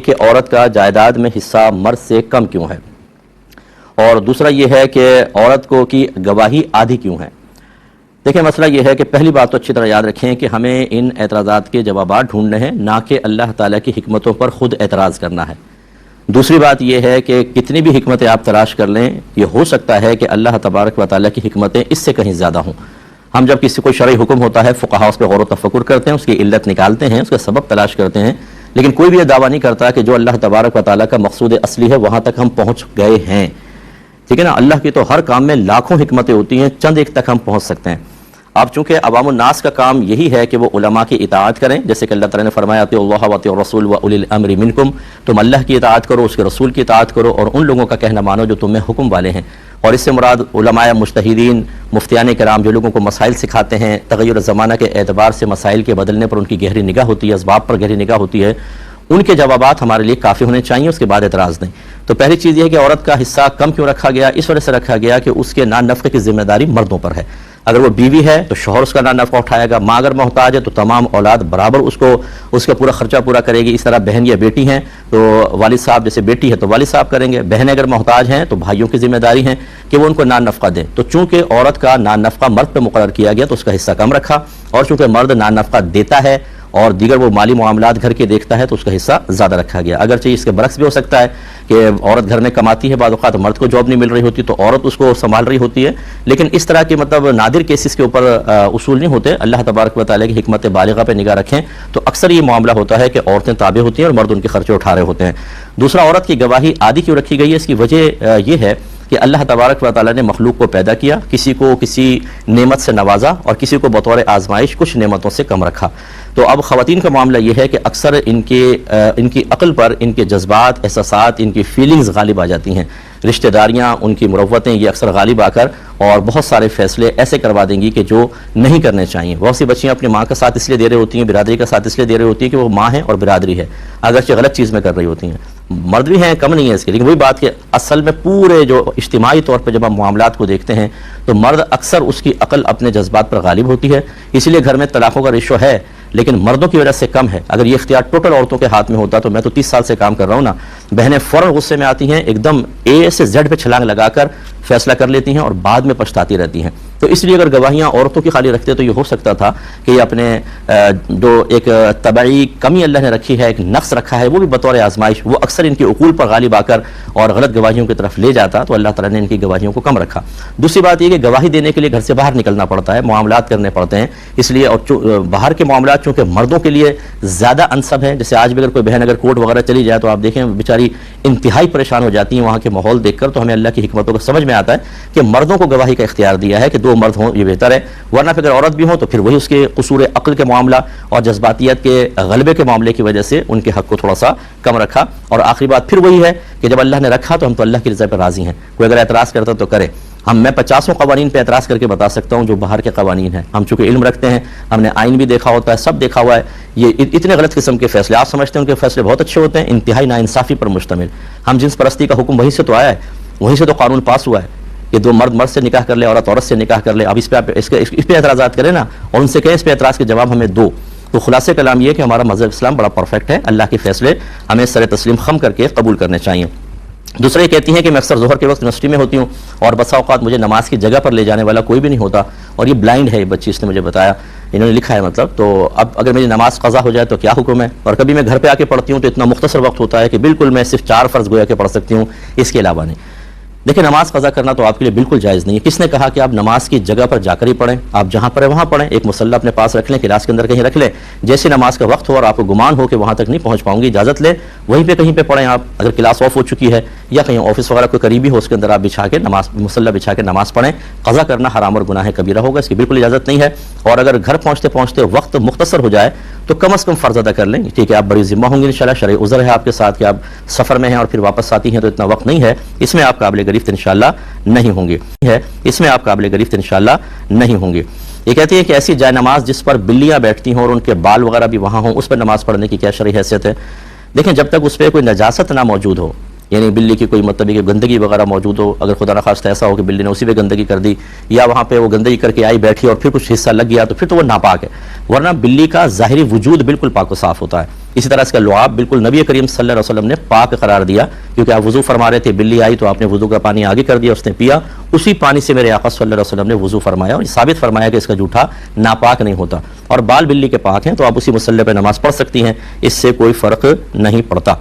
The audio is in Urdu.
کہ عورت کا جائیداد میں حصہ مرد سے کم کیوں ہے، اور دوسرا یہ ہے کہ عورت کو کی گواہی آدھی کیوں ہے۔ دیکھیں مسئلہ یہ ہے کہ پہلی بات تو اچھی طرح یاد رکھیں کہ ہمیں ان اعتراضات کے جوابات ڈھونڈنے ہیں، نہ کہ اللہ تعالیٰ کی حکمتوں پر خود اعتراض کرنا ہے۔ دوسری بات یہ ہے کہ کتنی بھی حکمتیں آپ تلاش کر لیں، یہ ہو سکتا ہے کہ اللہ تبارک و تعالیٰ کی حکمتیں اس سے کہیں زیادہ ہوں۔ ہم جب کسی کو شرعی حکم ہوتا ہے، فقہاء اس پہ غور و تفکر کرتے ہیں، اس کی علت نکالتے ہیں، اس کا سبب تلاش کرتے ہیں، لیکن کوئی بھی یہ دعویٰ نہیں کرتا کہ جو اللہ تبارک و تعالیٰ کا مقصود اصلی ہے وہاں تک ہم پہنچ گئے ہیں۔ ٹھیک ہے نا، اللہ کی تو ہر کام میں لاکھوں حکمتیں ہوتی ہیں، چند ایک تک ہم پہنچ سکتے ہیں۔ اب چونکہ عوام الناس کا کام یہی ہے کہ وہ علماء کی اطاعت کریں، جیسے کہ اللہ تعالیٰ نے فرمایا اطیعوا اللہ واطیعوا الرسول واولی الامر منکم، تم اللہ کی اطاعت کرو، اس کے رسول کی اطاعت کرو، اور ان لوگوں کا کہنا مانو جو تمہیں حکم والے ہیں۔ اور اس سے مراد علماء مجتہدین، مفتیان کرام، جو لوگوں کو مسائل سکھاتے ہیں، تغیر زمانہ کے اعتبار سے مسائل کے بدلنے پر ان کی گہری نگاہ ہوتی ہے، اسباب پر گہری نگاہ ہوتی ہے، ان کے جوابات ہمارے لیے کافی ہونے چاہیے، اس کے بعد اعتراض نہیں۔ تو پہلی چیز یہ ہے کہ عورت کا حصہ کم کیوں رکھا گیا؟ اس وجہ سے رکھا گیا کہ اس کے نان نفقے کی ذمہ داری مردوں پر ہے۔ اگر وہ بیوی ہے تو شوہر اس کا نان نفقہ اٹھائے گا، ماں اگر محتاج ہے تو تمام اولاد برابر اس کا پورا خرچہ پورا کرے گی۔ اس طرح بہن یا بیٹی ہیں تو والد صاحب، جیسے بیٹی ہے تو والد صاحب کریں گے، بہنیں اگر محتاج ہیں تو بھائیوں کی ذمہ داری ہے کہ وہ ان کو نان نفقہ دیں۔ تو چونکہ عورت کا نان نفقہ مرد پہ مقرر کیا گیا تو اس کا حصہ کم رکھا، اور چونکہ مرد نان نفقہ دیتا ہے اور دیگر وہ مالی معاملات گھر کے دیکھتا ہے تو اس کا حصہ زیادہ رکھا گیا۔ اگرچہ اس کے برعکس بھی ہو سکتا ہے کہ عورت گھر میں کماتی ہے، بعض اوقات مرد کو جاب نہیں مل رہی ہوتی تو عورت اس کو سنبھال رہی ہوتی ہے، لیکن اس طرح کے نادر کیسز کے اوپر اصول نہیں ہوتے۔ اللہ تبارک و تعالیٰ کی حکمت بالغہ پہ نگاہ رکھیں تو اکثر یہ معاملہ ہوتا ہے کہ عورتیں تابع ہوتی ہیں اور مرد ان کے خرچے اٹھا رہے ہوتے ہیں۔ دوسرا، عورت کی گواہی آدھی کیوں رکھی گئی ہے؟ اس کی وجہ یہ ہے کہ اللہ تبارک و تعالیٰ نے مخلوق کو پیدا کیا، کسی کو کسی نعمت سے نوازا اور کسی کو بطور آزمائش کچھ نعمتوں سے کم رکھا۔ تو اب خواتین کا معاملہ یہ ہے کہ اکثر ان کی عقل پر ان کے جذبات، احساسات، ان کی فیلنگز غالب آ جاتی ہیں، رشتہ داریاں، ان کی مروتیں، یہ اکثر غالب آ کر اور بہت سارے فیصلے ایسے کروا دیں گی کہ جو نہیں کرنے چاہیے۔ بہت سی بچیاں اپنی ماں کا ساتھ اس لیے دے رہی ہوتی ہیں، برادری کا ساتھ اس لیے دے رہی ہوتی ہیں کہ وہ ماں ہیں اور برادری ہے، اگرچہ غلط چیز میں کر رہی ہوتی ہیں۔ مرد بھی ہیں، کم نہیں ہے اس کے، لیکن وہی بات کہ اصل میں پورے جو اجتماعی طور پہ جب ہم معاملات کو دیکھتے ہیں تو مرد اکثر اس کی عقل اپنے جذبات پر غالب ہوتی ہے، اس لیے گھر میں طلاقوں کا ریشو ہے، لیکن مردوں کی وجہ سے کم ہے۔ اگر یہ اختیار ٹوٹل عورتوں کے ہاتھ میں ہوتا تو میں تو 30 سال سے کام کر رہا ہوں نا، بہنیں فوراً غصے میں آتی ہیں، ایک دم اے سے زیڈ پہ چھلانگ لگا کر فیصلہ کر لیتی ہیں اور بعد میں پچھتاتی رہتی ہیں۔ تو اس لیے اگر گواہیاں عورتوں کی خالی رکھتے تو یہ ہو سکتا تھا کہ یہ اپنے جو ایک طبعی کمی اللہ نے رکھی ہے، ایک نقص رکھا ہے، وہ بھی بطور آزمائش وہ اکثر ان کے عقول پر غالب آ کر اور غلط گواہیوں کی طرف لے جاتا، تو اللہ تعالیٰ نے ان کی گواہیوں کو کم رکھا۔ دوسری بات یہ کہ گواہی دینے کے لیے گھر سے باہر نکلنا پڑتا ہے، معاملات کرنے پڑتے ہیں، اس لیے اور باہر کے معاملات چونکہ مردوں کے لیے زیادہ انسب ہیں، جیسے آج بھی اگر کوئی بہن اگر کورٹ وغیرہ چلی جائے تو آپ دیکھیں بیچاری انتہائی پریشان ہو جاتی ہیں وہاں کے ماحول دیکھ کر، تو ہمیں اللہ کی حکمتوں کو سمجھ میں آتا ہے کہ مردوں کو گواہی کا اختیار دیا ہے کہ 2 مرد ہوں یہ بہتر ہے، ورنہ پھر اگر عورت بھی ہو تو پھر وہی اس کے قصور عقل کے معاملہ اور جذباتیت کے غلبے کے معاملے کی وجہ سے ان کے حق کو تھوڑا سا کم رکھا۔ اور آخری بات پھر وہی ہے کہ جب اللہ نے رکھا تو ہم تو اللہ کی رضا پر راضی ہیں، کوئی اگر اعتراض کرتا تو کرے۔ میں 50 قوانین پہ اعتراض کر کے بتا سکتا ہوں جو باہر کے قوانین ہیں، ہم چونکہ علم رکھتے ہیں، ہم نے آئین بھی دیکھا ہوتا ہے، سب دیکھا ہوا ہے، یہ اتنے غلط قسم کے فیصلے آپ سمجھتے ہیں ان کے فیصلے بہت اچھے ہوتے ہیں، انتہائی ناانصافی پر مشتمل۔ ہم جنس پرستی کا حکم وہیں سے تو آیا ہے، وہیں سے تو قانون پاس ہوا ہے کہ 2 مرد مرد سے نکاح کر لے، عورت عورت سے نکاح کر لے۔ اب اس پہ اعتراضات کریں نا اور ان سے کہیں اس پہ اعتراض کے جواب ہمیں دو۔ تو خلاصے کلام یہ کہ ہمارا مذہب اسلام بڑا پرفیکٹ ہے، اللہ کے فیصلے ہمیں سر تسلیم خم کر کے قبول کرنے چاہیے۔ دوسرے یہ کہتی ہیں کہ میں اکثر ظہر کے وقت یونیورسٹی میں ہوتی ہوں اور بسا اوقات مجھے نماز کی جگہ پر لے جانے والا کوئی بھی نہیں ہوتا، اور یہ بلائنڈ ہے، یہ بچی اس نے مجھے بتایا، انہوں نے لکھا ہے مطلب، تو اب اگر میری نماز قضا ہو جائے تو کیا حکم ہے؟ اور کبھی میں گھر پہ آ کے پڑھتی ہوں تو اتنا مختصر وقت ہوتا ہے کہ بالکل میں صرف 4 فرض گویا کے پڑھ سکتی ہوں، اس کے علاوہ نہیں۔ دیکھیں نماز قضا کرنا تو آپ کے لیے بالکل جائز نہیں ہے۔ کس نے کہا کہ آپ نماز کی جگہ پر جا کر ہی پڑھیں؟ آپ جہاں پر ہے وہاں پڑھیں، ایک مصلی اپنے پاس رکھ لیں، کلاس کے اندر کہیں رکھ لیں، جیسے نماز کا وقت ہو اور آپ کو گمان ہو کہ وہاں تک نہیں پہنچ پاؤں گی، اجازت لیں، وہیں پہ کہیں پہ پڑھیں آپ۔ اگر کلاس آف ہو چکی ہے یا کہیں آفس وغیرہ کوئی قریبی ہو اس کے اندر آپ بچھا کے نماز مصلی بچھا کے نماز پڑھیں۔ قضا کرنا حرام اور گناہ کبیرہ ہوگا، اس کی بالکل اجازت نہیں ہے۔ اور اگر گھر پہنچتے پہنچتے وقت مختصر ہو جائے تو کم از کم فرض ادا کر لیں، ٹھیک ہے؟ آپ بڑی ذمہ ہوں گے انشاءاللہ، شرعی عذر ہے آپ کے ساتھ کہ آپ سفر میں ہیں اور پھر واپس آتی ہیں تو اتنا وقت نہیں ہے، اس میں آپ قابل گرفت انشاءاللہ نہیں ہوں گے، اس میں آپ قابل گرفت انشاءاللہ نہیں ہوں گے۔ یہ کہتی ہے کہ ایسی جائے نماز جس پر بلیاں بیٹھتی ہوں اور ان کے بال وغیرہ بھی وہاں ہوں، اس پر نماز پڑھنے کی کیا شرعی حیثیت ہے؟ دیکھیں جب تک اس پہ کوئی نجاست نہ موجود ہو، یعنی بلی کی کوئی مطلب کہ گندگی وغیرہ موجود ہو، اگر خدا نخواستہ ایسا ہو کہ بلی نے اسی پہ گندگی کر دی یا وہاں پہ وہ گندگی کر کے آئی بیٹھی اور پھر کچھ حصہ لگ گیا تو پھر تو وہ ناپاک ہے، ورنہ بلی کا ظاہری وجود بالکل پاک و صاف ہوتا ہے۔ اسی طرح اس کا لعاب بالکل نبی کریم صلی اللہ علیہ وسلم نے پاک قرار دیا، کیونکہ آپ وضو فرما رہے تھے، بلی آئی تو آپ نے وضو کا پانی آگے کر دیا، اس نے پیا، اسی پانی سے میرے آقا صلی اللہ علیہ وسلم نے وضو فرمایا اور ثابت فرمایا کہ اس کا جوٹھا ناپاک نہیں ہوتا، اور بال بلی کے پاک ہیں تو آپ اسی مصلی پہ نماز پڑھ سکتی ہیں، اس سے کوئی فرق نہیں پڑتا۔